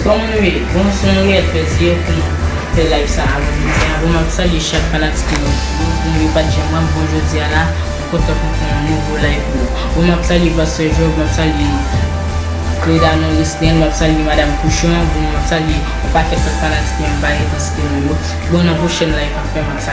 Comme on son réel plaisir pour faire live ça avant même ça les chaque fanatique nous pas dire moi bonjour dia là content pour faire un nouveau live pour même ça les pasteur jour même ça les Cléda non listening même ça les madame Couchon même ça les paquet de fanatique qui va être listening bon la prochaine live après même ça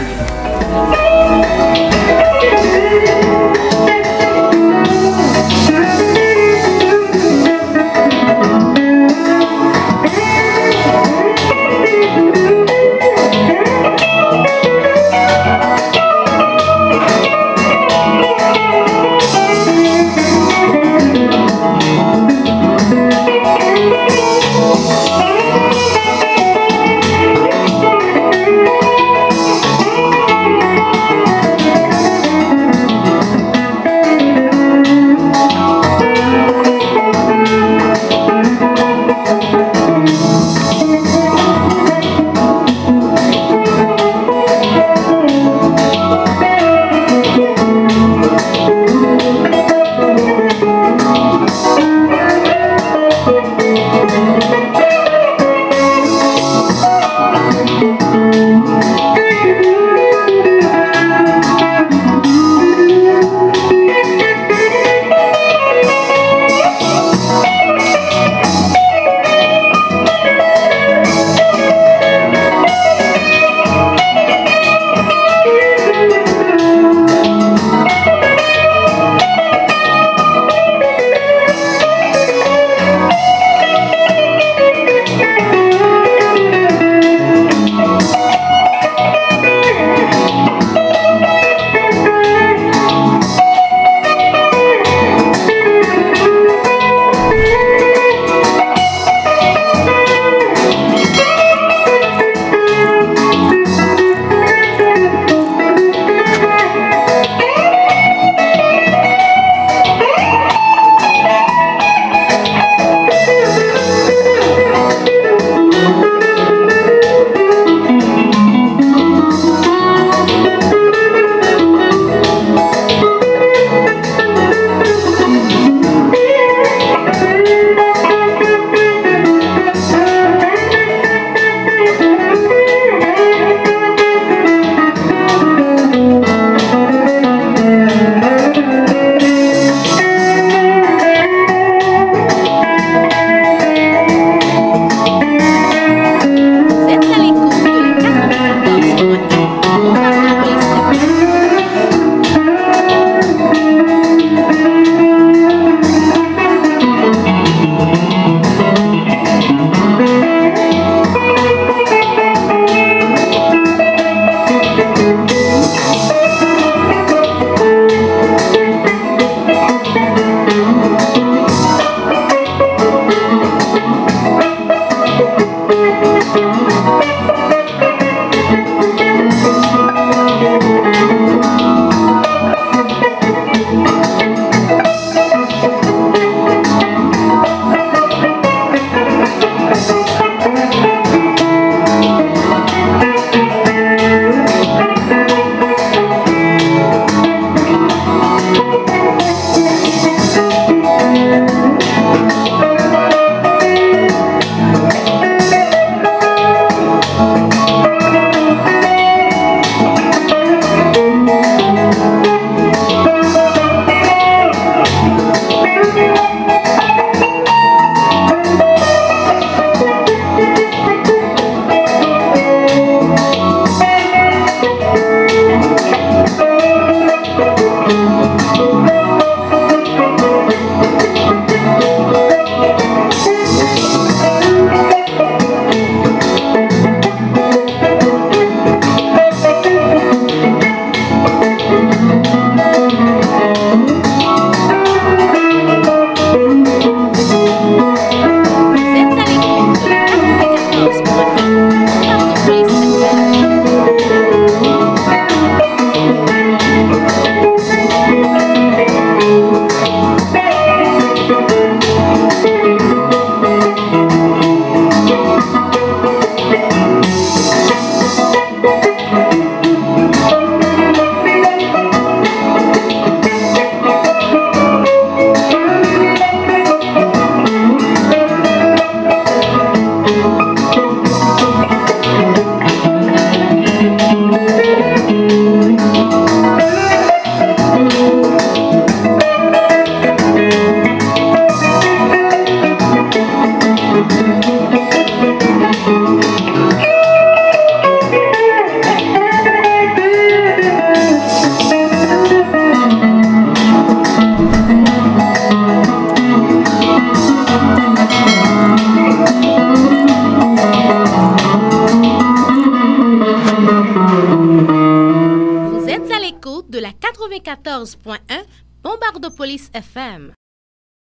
De la 94.1 Bombardopolis FM.